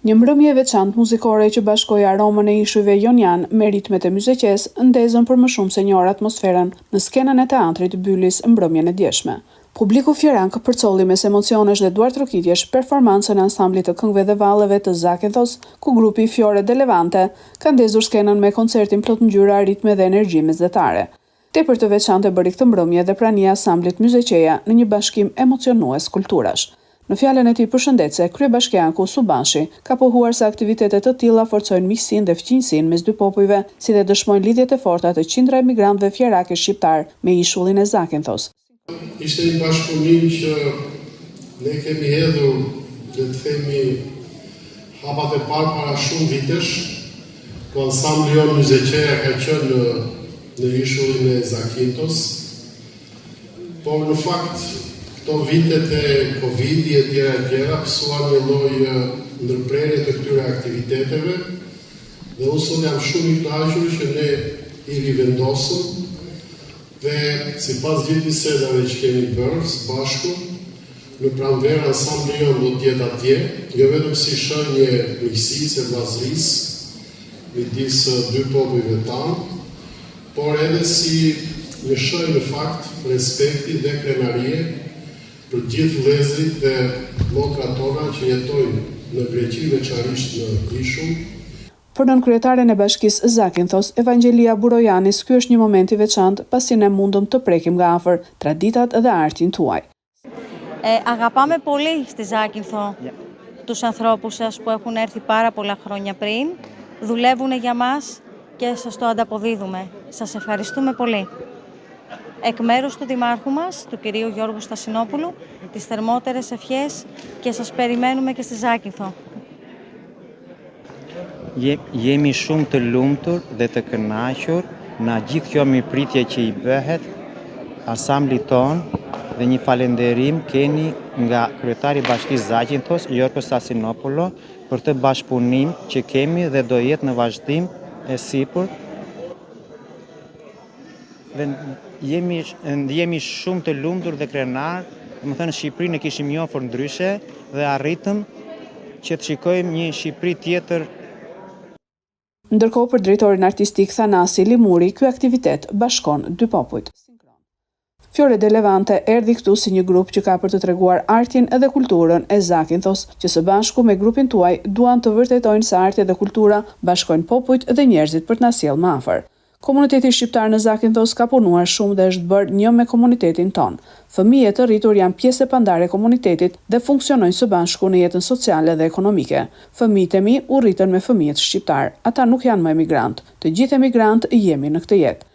Një mbrëmje e veçantë muzikore që bashkoi aromën e ishujve jonian me ritmet e myzeqes, ndezën për më shumë se një orë atmosferën në skenën e teatrit Bylis mbrëmjen e djeshme. Publiku fjerank përcolli mes emocionesh dhe duar trokitjesh performancën e ansamblit të këngëve dhe valleve të Zakynthos, ku grupi Fiore de Levante ka ndezur skenën me koncertin plot ngjyra, ritme dhe energji mesdhetare. Tepër të veçantë bëri këtë mbrëmje dhe prania e ansamblit Myzeqeja në një bashkim emocionues kulturash. Në fjalën e tij përshëndetëse, kryebashkianku Subashi ka pohuar se aktivitetet të tilla forcojnë miqësinë dhe fëmijësinë mes dy popujve, si dhe dëshmojnë lidhjet e forta të qindra emigrantëve fjerake shqiptar me ishullin e Zakynthos. Ishte një bashkëpunim që ne kemi hedhur, le të themi, hapat e parë para shumë vitesh, ku ansambli jon Myzeqeja ka qenë në ishullin e Zakynthos, por në fakt këto vitet e Covid-i e tjera pësuan një lloj ndërprerje të këtyre aktiviteteve dhe unë sot jam shumë i kënaqur që ne i rivendosëm dhe sipas gjithë bisedave që kemi bërë së bashku, në pranverë ansambli jon do të jetë atje, jo vetëm si shenjë miqësisë e vllazërisë midis dy popujve tanë, por edhe si një shenjë në fakt respekti dhe krenarie për gjithë vëllezërit dhe motrat tona që jetojnë në Greqi, veçanërisht në ishull. Për nënkryetaren e bashkisë Zakynthos, Evangelia Burojanis, ky është një moment i veçantë pasi ne mundëm të prekim nga afër traditat dhe artin tuaj. Αγαπάμε πολύ στη Ζάκυνθο τους ανθρώπους σας που έχουν έρθει πάρα πολλά χρόνια πριν, δουλεύουν για μας και σας το ανταποδίδουμε. Σας ευχαριστούμε πολύ. Εκ μέρους του Δημάρχου μας, του κυρίου Γιώργου Στασινόπουλου, τις θερμότερες ευχές και σας περιμένουμε και στη Ζάκυνθο. Jemi shumë të lumtur dhe të kënaqur në gjithë kjo mirëpritje që i bëhet ansamblit ton dhe një falënderim keni nga kryetari i Bashkisë Zakynthos, Jorgo Stasinopulo, për të bashkëpunim që kemi dhe do jetë në vazhdim e sipër. Dhe jemi shumë të lumtur dhe krenar, domethënë në Shqipëri ne kishim njohur ndryshe dhe arritëm që të shikojmë një Shqipëri tjetër. Ndërkohë për drejtorin artistik Thanasi Limuri, ky aktivitet bashkon dy popujt. Fiore de Levante erdhi këtu si një grup që ka për të treguar artin edhe kulturën e Zakynthos, që së bashku me grupin tuaj duan të vërtetojnë se arti dhe kultura bashkojnë popujt dhe njerëzit për të na sjellë më afër. Komuniteti shqiptar në Zakynthos ka punuar shumë dhe është bërë një me komunitetin ton. Fëmijët të rritur janë pjesë e pandare e komunitetit dhe funksionojnë së bashku në jetën sociale dhe ekonomike. Fëmijët e mi u rritën me fëmijët shqiptar. Ata nuk janë më emigrant. Të gjithë emigrant jemi në këtë jetë.